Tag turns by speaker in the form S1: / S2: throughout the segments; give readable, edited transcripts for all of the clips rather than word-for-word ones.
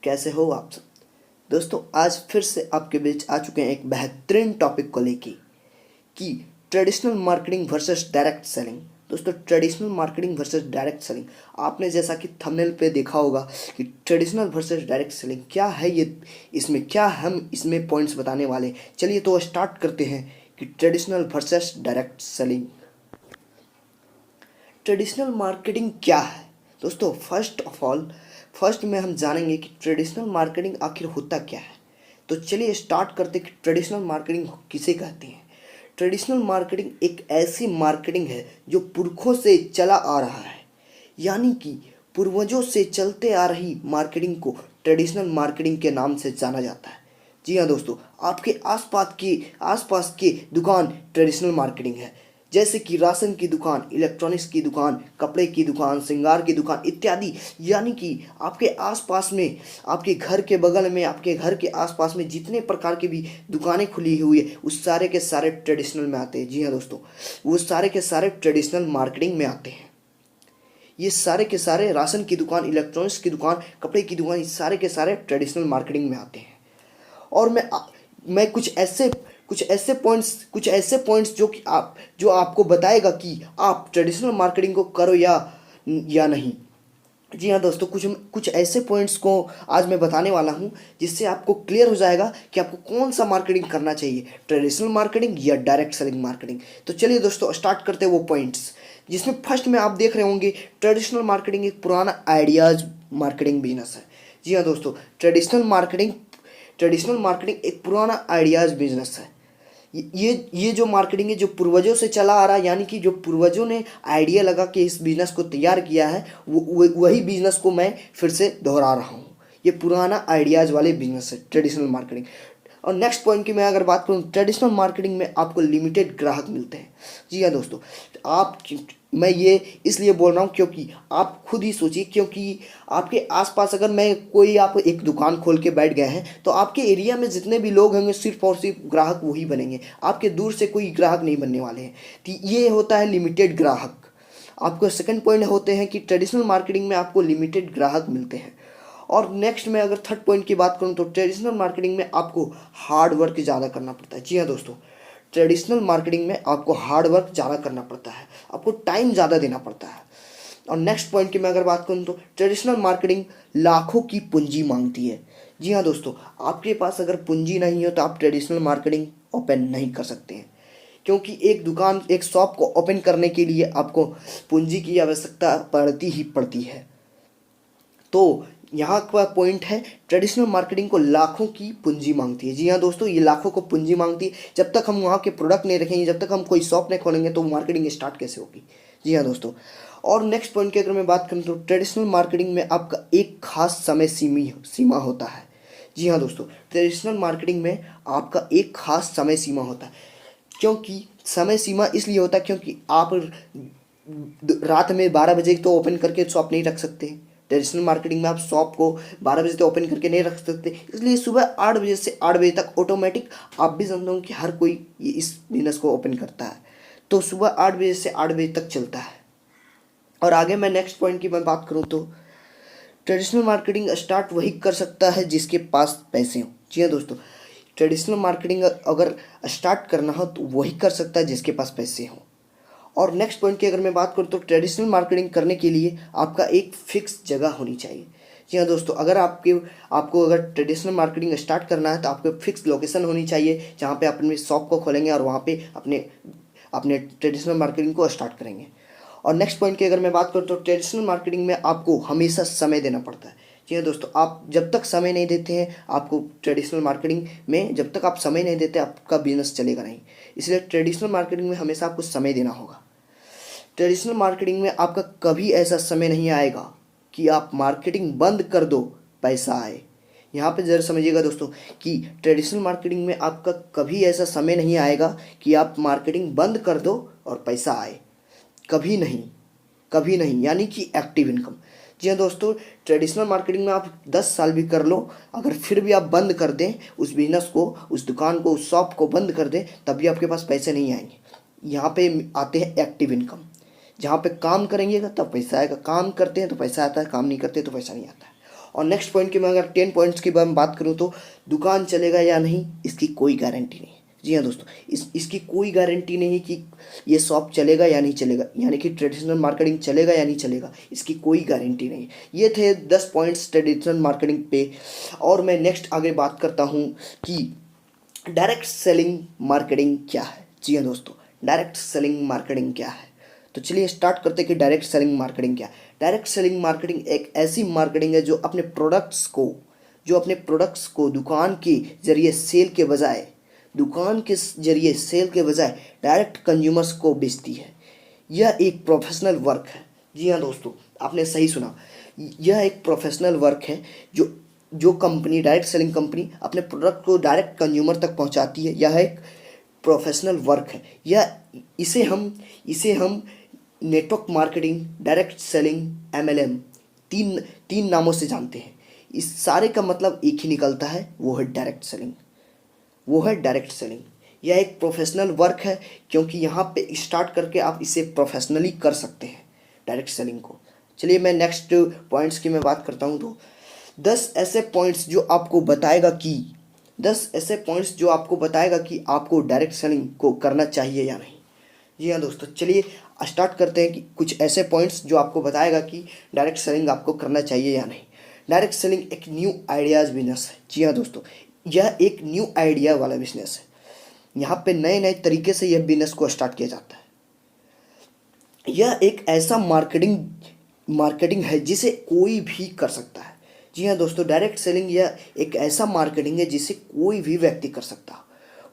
S1: कैसे हो आप सब। दोस्तों आज फिर से आपके बीच आ चुके हैं एक बेहतरीन टॉपिक को लेके कि traditional marketing versus direct selling. दोस्तों traditional marketing versus direct selling, आपने जैसा कि थंबनेल पे देखा होगा कि ट्रेडिशनल वर्सेस डायरेक्ट सेलिंग क्या है, ये इसमें क्या हम इसमें पॉइंट्स बताने वाले। चलिए तो स्टार्ट करते हैं कि traditional versus direct selling. Traditional marketing क्या है दोस्तों? फर्स्ट में हम जानेंगे कि ट्रेडिशनल मार्केटिंग आखिर होता क्या है। तो चलिए स्टार्ट करते कि ट्रेडिशनल मार्केटिंग किसे कहते हैं। ट्रेडिशनल मार्केटिंग एक ऐसी मार्केटिंग है जो पुरखों से चला आ रहा है, यानी कि पूर्वजों से चलते आ रही मार्केटिंग को ट्रेडिशनल मार्केटिंग के नाम से जाना जाता है। जी हाँ दोस्तों, आपके आसपास के दुकान ट्रेडिशनल मार्केटिंग है, जैसे कि राशन की दुकान, इलेक्ट्रॉनिक्स की दुकान, कपड़े की दुकान, श्रृंगार की दुकान इत्यादि। यानी कि आपके आसपास में, आपके घर के बगल में, आपके घर के आसपास में जितने प्रकार की भी दुकानें खुली हुई है उस सारे के सारे ट्रेडिशनल में आते हैं। जी हाँ दोस्तों, वो सारे के सारे ट्रेडिशनल मार्केटिंग में आते हैं। ये सारे के सारे राशन की दुकान, इलेक्ट्रॉनिक्स की दुकान, कपड़े की दुकान, ये सारे के सारे ट्रेडिशनल मार्केटिंग में आते हैं। और मैं कुछ ऐसे पॉइंट्स जो आपको बताएगा कि आप ट्रेडिशनल मार्केटिंग को करो या नहीं। जी हाँ दोस्तों, कुछ कुछ ऐसे पॉइंट्स को आज मैं बताने वाला हूँ जिससे आपको क्लियर हो जाएगा कि आपको कौन सा मार्केटिंग करना चाहिए, ट्रेडिशनल मार्केटिंग या डायरेक्ट सेलिंग मार्केटिंग। तो चलिए दोस्तों स्टार्ट करते हैं वो पॉइंट्स, जिसमें फर्स्ट में आप देख रहे होंगे ट्रेडिशनल मार्केटिंग एक पुराना आइडियाज मार्केटिंग बिजनेस है। जी हाँ दोस्तों, ट्रेडिशनल मार्केटिंग एक पुराना आइडियाज बिजनेस है। ये जो मार्केटिंग है जो पूर्वजों से चला आ रहा है, यानी कि जो पूर्वजों ने आइडिया लगा के इस बिजनेस को तैयार किया है, वही बिजनेस को मैं फिर से दोहरा रहा हूँ। ये पुराना आइडियाज़ वाले बिजनेस है ट्रेडिशनल मार्केटिंग। और नेक्स्ट पॉइंट की मैं अगर बात करूँ, ट्रेडिशनल मार्केटिंग में आपको लिमिटेड ग्राहक मिलते हैं। जी हाँ दोस्तों, आप मैं ये इसलिए बोल रहा हूँ क्योंकि आप खुद ही सोचिए, क्योंकि आपके आसपास अगर मैं कोई आप एक दुकान खोल के बैठ गए हैं तो आपके एरिया में जितने भी लोग होंगे सिर्फ और सिर्फ ग्राहक वही बनेंगे, आपके दूर से कोई ग्राहक नहीं बनने वाले हैं। तो ये होता है लिमिटेड ग्राहक। आपको सेकंड पॉइंट होते हैं कि ट्रेडिशनल मार्केटिंग में आपको लिमिटेड ग्राहक मिलते हैं। और नेक्स्ट में अगर थर्ड पॉइंट की बात करूं तो ट्रेडिशनल मार्केटिंग में आपको हार्ड वर्क ज़्यादा करना पड़ता है। जी हाँ दोस्तों, ट्रेडिशनल मार्केटिंग में आपको हार्ड वर्क ज़्यादा करना पड़ता है, आपको टाइम ज़्यादा देना पड़ता है। और नेक्स्ट पॉइंट की मैं अगर बात करूं तो ट्रेडिशनल मार्केटिंग लाखों की पूंजी मांगती है। जी हाँ दोस्तों, आपके पास अगर पूंजी नहीं हो तो आप ट्रेडिशनल मार्केटिंग ओपन नहीं कर सकते हैं, क्योंकि एक शॉप को ओपन करने के लिए आपको पूंजी की आवश्यकता पड़ती ही पड़ती है। तो यहाँ का पॉइंट है, ट्रेडिशनल मार्केटिंग को लाखों की पूंजी मांगती है। जी हाँ दोस्तों, ये लाखों को पूंजी मांगती है। जब तक हम वहाँ के प्रोडक्ट नहीं रखेंगे, जब तक हम कोई शॉप नहीं खोलेंगे तो मार्केटिंग स्टार्ट कैसे होगी। जी हाँ दोस्तों, और नेक्स्ट पॉइंट की अगर मैं बात करूँ तो ट्रेडिशनल मार्केटिंग में आपका एक खास समय सीमा होता है। जी हाँ दोस्तों, ट्रेडिशनल मार्केटिंग में आपका एक खास समय सीमा होता है। क्योंकि समय सीमा इसलिए होता है क्योंकि आप रात में 12 बजे तो ओपन करके शॉप नहीं रख सकते। ट्रेडिशनल मार्केटिंग में आप शॉप को 12 बजे तक ओपन करके नहीं रख सकते, इसलिए सुबह 8 बजे से 8 बजे तक ऑटोमेटिक, आप भी जानते हो कि हर कोई ये इस बिजनेस को ओपन करता है, तो सुबह 8 बजे से 8 बजे तक चलता है। और आगे मैं नेक्स्ट पॉइंट की मैं बात करूँ तो ट्रेडिशनल मार्केटिंग स्टार्ट वही कर सकता है जिसके पास पैसे हों। जी हाँ दोस्तों, ट्रेडिशनल मार्केटिंग अगर स्टार्ट करना हो तो वही कर सकता है जिसके पास पैसे हों। और नेक्स्ट पॉइंट की अगर मैं बात करूँ तो ट्रेडिशनल मार्केटिंग करने के लिए आपका एक फिक्स जगह होनी चाहिए। जी हाँ दोस्तों, अगर आपको अगर ट्रेडिशनल मार्केटिंग स्टार्ट करना है तो आपको फिक्स लोकेशन होनी चाहिए जहाँ पे आप अपने शॉप को खोलेंगे और वहाँ पे अपने अपने ट्रेडिशनल मार्केटिंग को स्टार्ट करेंगे। और नेक्स्ट पॉइंट की अगर मैं बात करूँ तो ट्रेडिशनल मार्केटिंग में आपको हमेशा समय देना पड़ता है। जी हाँ दोस्तों, आप जब तक समय नहीं देते हैं, आपको ट्रेडिशनल मार्केटिंग में जब तक आप समय नहीं देते आपका बिजनेस चलेगा नहीं। इसलिए ट्रेडिशनल मार्केटिंग में हमेशा आपको समय देना होगा। ट्रेडिशनल मार्केटिंग में आपका कभी ऐसा समय नहीं आएगा कि आप मार्केटिंग बंद कर दो पैसा आए। यहाँ पे ज़रा समझिएगा दोस्तों कि ट्रेडिशनल मार्केटिंग में आपका कभी ऐसा समय नहीं आएगा कि आप मार्केटिंग बंद कर दो और पैसा आए, कभी नहीं, कभी नहीं। यानी कि एक्टिव इनकम। जी हाँ दोस्तों, ट्रेडिशनल मार्केटिंग में आप 10 साल भी कर लो, अगर फिर भी आप बंद कर दें उस बिजनेस को, उस दुकान को, उस शॉप को बंद कर दें, तब भी आपके पास पैसे नहीं आएंगे। यहाँ पे आते हैं एक्टिव इनकम। जहाँ पे काम करेंगे तब पैसा आएगा, काम करते हैं तो पैसा आता है, काम नहीं करते तो पैसा नहीं आता है। और नेक्स्ट पॉइंट की मैं अगर 10 पॉइंट्स की बात करूँ तो दुकान चलेगा या नहीं इसकी कोई गारंटी नहीं। जी हाँ दोस्तों, इसकी कोई गारंटी नहीं कि ये शॉप चलेगा या नहीं चलेगा, यानी कि ट्रेडिशनल मार्केटिंग चलेगा या नहीं चलेगा, इसकी कोई गारंटी नहीं। ये थे 10 पॉइंट्स ट्रेडिशनल मार्केटिंग पे। और मैं नेक्स्ट आगे बात करता हूँ कि डायरेक्ट सेलिंग मार्केटिंग क्या है। जी हाँ दोस्तों, डायरेक्ट सेलिंग मार्केटिंग क्या है, तो चलिए स्टार्ट करते हैं कि डायरेक्ट सेलिंग मार्केटिंग क्या है। डायरेक्ट सेलिंग मार्केटिंग एक ऐसी मार्केटिंग है जो अपने प्रोडक्ट्स को दुकान के जरिए सेल के बजाय डायरेक्ट कंज्यूमर्स को बेचती है। यह एक प्रोफेशनल वर्क है। जी हाँ दोस्तों, आपने सही सुना, यह एक प्रोफेशनल वर्क है जो कंपनी, डायरेक्ट सेलिंग कंपनी अपने प्रोडक्ट को डायरेक्ट कंज्यूमर तक पहुंचाती है। यह एक प्रोफेशनल वर्क है। इसे हम network marketing, direct selling, MLM तीन नामों से जानते हैं। इस सारे का मतलब एक ही निकलता है, वो है डायरेक्ट सेलिंग। यह एक प्रोफेशनल वर्क है क्योंकि यहाँ पे स्टार्ट करके आप इसे प्रोफेशनली कर सकते हैं डायरेक्ट सेलिंग को। चलिए मैं नेक्स्ट पॉइंट्स की मैं बात करता हूँ तो 10 ऐसे पॉइंट्स जो आपको बताएगा कि आपको डायरेक्ट सेलिंग को करना चाहिए या नहीं। जी हाँ दोस्तों, चलिए स्टार्ट करते हैं कि कुछ ऐसे पॉइंट्स जो आपको बताएगा कि डायरेक्ट सेलिंग आपको करना चाहिए या नहीं। डायरेक्ट सेलिंग एक न्यू आइडियाज़ बिजनेस है। जी हाँ दोस्तों, यह एक न्यू आइडिया वाला बिजनेस है। यहाँ पे नए नए तरीके से यह बिजनेस को स्टार्ट किया जाता है। यह एक ऐसा मार्केटिंग है जिसे कोई भी कर सकता है। जी हाँ दोस्तों, डायरेक्ट सेलिंग यह एक ऐसा मार्केटिंग है जिसे कोई भी व्यक्ति कर सकता है।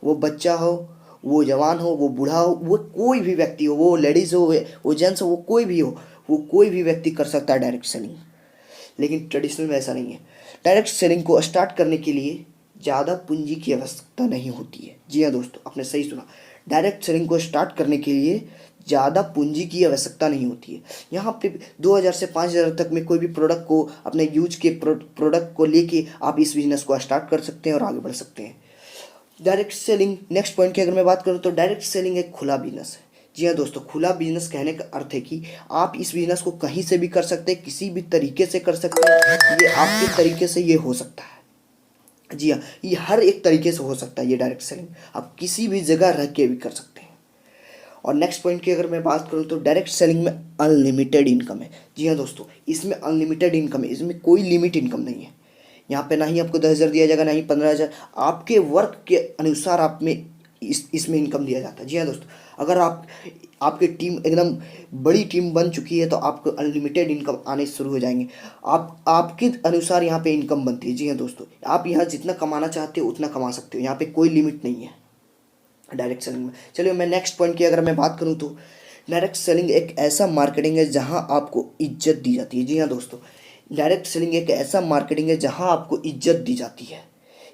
S1: वो बच्चा हो, वो जवान हो, वो बूढ़ा हो, वो कोई भी व्यक्ति हो, वो लेडीज़ हो, वो जेंट्स हो, वो कोई भी हो, वो कोई भी व्यक्ति कर सकता है डायरेक्ट सेलिंग। लेकिन ट्रेडिशनल में ऐसा नहीं है। डायरेक्ट सेलिंग को स्टार्ट करने के लिए ज़्यादा पूंजी की आवश्यकता नहीं होती है। जी हाँ दोस्तों, आपने सही सुना, डायरेक्ट सेलिंग को स्टार्ट करने के लिए ज़्यादा पूंजी की आवश्यकता नहीं होती है। यहाँ पे 2000 से 5000 तक में कोई भी प्रोडक्ट को, अपने यूज के प्रोडक्ट को लेके आप इस बिजनेस को स्टार्ट कर सकते हैं और आगे बढ़ सकते हैं। डायरेक्ट सेलिंग, नेक्स्ट पॉइंट की अगर मैं बात करूँ तो डायरेक्ट सेलिंग एक खुला बिजनेस है। जी हाँ दोस्तों, खुला बिजनेस कहने का अर्थ है कि आप इस बिजनेस को कहीं से भी कर सकते हैं, किसी भी तरीके से कर सकते हैं। ये आपके तरीके से ये हो सकता है। जी हाँ, ये हर एक तरीके से हो सकता है। ये डायरेक्ट सेलिंग आप किसी भी जगह रह के भी कर सकते हैं। और नेक्स्ट पॉइंट की अगर मैं बात करूँ तो डायरेक्ट सेलिंग में अनलिमिटेड इनकम है। जी हाँ दोस्तों, इसमें अनलिमिटेड इनकम है, इसमें कोई लिमिट इनकम नहीं है। यहाँ पे ना ही आपको 10,000 दिया जाएगा, ना ही 15,000। आपके वर्क के अनुसार आप में इसमें इनकम दिया जाता है। जी हाँ दोस्तों, अगर आपकी टीम एकदम बड़ी टीम बन चुकी है तो आपको अनलिमिटेड इनकम आने शुरू हो जाएंगे। आपके अनुसार यहाँ पे इनकम बनती है। जी हाँ दोस्तों, आप यहाँ जितना कमाना चाहते हो उतना कमा सकते हो, यहाँ पे कोई लिमिट नहीं है डायरेक्ट सेलिंग में। चलिए मैं नेक्स्ट पॉइंट की अगर मैं बात करूँ तो डायरेक्ट सेलिंग एक ऐसा मार्केटिंग है जहाँ आपको इज्जत दी जाती है। जी हाँ दोस्तों, डायरेक्ट सेलिंग एक ऐसा मार्केटिंग है जहाँ आपको इज्जत दी जाती है।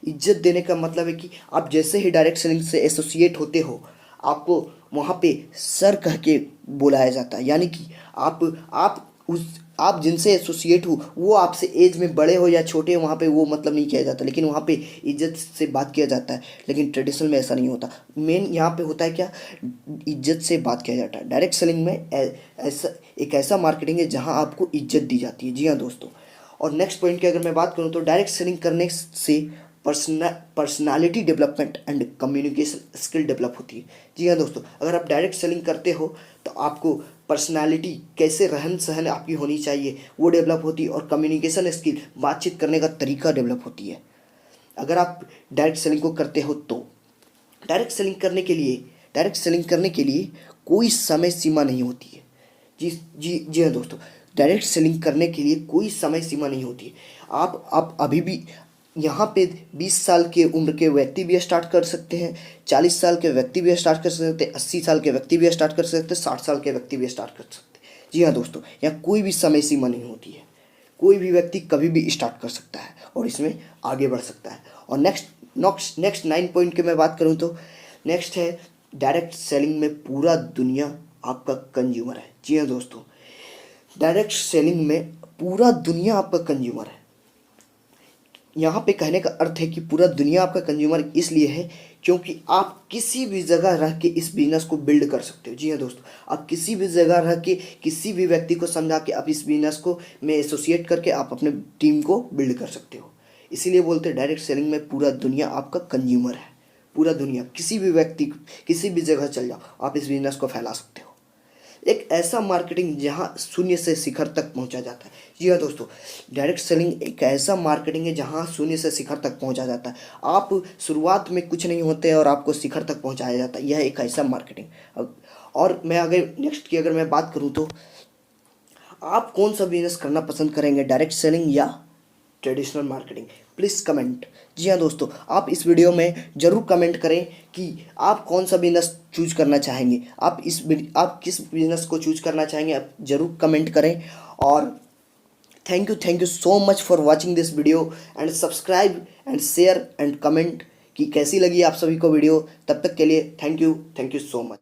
S1: इज्जत देने का मतलब है कि आप जैसे ही डायरेक्ट सेलिंग से एसोसिएट होते हो, आपको वहाँ पे सर कह के बुलाया जाता है। यानी कि आप जिनसे एसोसिएट हो वो आपसे एज में बड़े हो या छोटे हो, वहाँ पे वो मतलब नहीं किया जाता, लेकिन वहाँ पे इज्जत से बात किया जाता है। लेकिन ट्रेडिशनल में ऐसा नहीं होता। मेन यहाँ पे होता है क्या, इज्जत से बात किया जाता है। डायरेक्ट सेलिंग में ऐसा मार्केटिंग है जहाँ आपको इज्जत दी जाती है। जी हाँ दोस्तों, और नेक्स्ट पॉइंट की अगर मैं बात करूँ तो डायरेक्ट सेलिंग करने से personality development and communication skill develop होती है। जी हाँ दोस्तों, अगर आप डायरेक्ट सेलिंग करते हो तो आपको पर्सनालिटी, कैसे रहन सहन आपकी होनी चाहिए, वो डेवलप होती है। और कम्युनिकेशन स्किल, बातचीत करने का तरीका डेवलप होती है अगर आप डायरेक्ट सेलिंग को करते हो तो। डायरेक्ट सेलिंग करने के लिए कोई समय सीमा नहीं होती है। जी हाँ दोस्तों, डायरेक्ट सेलिंग करने के लिए कोई समय सीमा नहीं होती है। आप अभी भी यहाँ पे 20 साल के उम्र के व्यक्ति भी स्टार्ट कर सकते हैं, 40 साल के व्यक्ति भी स्टार्ट कर सकते हैं, 80 साल के व्यक्ति भी स्टार्ट कर सकते हैं, 60 साल के व्यक्ति भी स्टार्ट कर सकते हैं। जी हाँ दोस्तों, यहाँ कोई भी समय सीमा नहीं होती है। कोई भी व्यक्ति कभी भी स्टार्ट कर सकता है और इसमें आगे बढ़ सकता है। और नेक्स्ट 9 पॉइंट की मैं बात करूँ तो नेक्स्ट है, डायरेक्ट सेलिंग में पूरा दुनिया आपका कंज्यूमर है। जी हाँ दोस्तों, डायरेक्ट सेलिंग में पूरा दुनिया आपका कंज्यूमर है। यहाँ पे कहने का अर्थ है कि पूरा दुनिया आपका कंज्यूमर इसलिए है क्योंकि आप किसी भी जगह रह के इस बिजनेस को बिल्ड कर सकते हो। जी हाँ दोस्तों, आप किसी भी जगह रह के किसी भी व्यक्ति को समझा के आप इस बिजनेस को में एसोसिएट करके आप अपने टीम को बिल्ड कर सकते हो। इसीलिए बोलते हैं डायरेक्ट सेलिंग में पूरा दुनिया आपका कंज्यूमर है। पूरा दुनिया, किसी भी व्यक्ति किसी भी जगह चल जाओ, आप इस बिजनेस को फैला सकते हो। एक ऐसा मार्केटिंग जहां शून्य से शिखर तक पहुंचा जाता है। जी हाँ दोस्तों, डायरेक्ट सेलिंग एक ऐसा मार्केटिंग है जहां शून्य से शिखर तक पहुंचा जाता है। आप शुरुआत में कुछ नहीं होते और आपको शिखर तक पहुंचाया जाता है। यह एक ऐसा मार्केटिंग। और मैं अगर नेक्स्ट की अगर मैं बात करूं तो आप कौन सा बिजनेस करना पसंद करेंगे, डायरेक्ट सेलिंग या ट्रेडिशनल मार्केटिंग? Please comment. जी हाँ दोस्तों, आप इस वीडियो में ज़रूर कमेंट करें कि आप कौन सा बिजनेस चूज करना चाहेंगे। आप किस बिजनेस को चूज करना चाहेंगे, आप ज़रूर कमेंट करें। और thank you so much for watching this video and subscribe and share and comment कि कैसी लगी आप सभी को वीडियो। तब तक के लिए थैंक यू सो मच।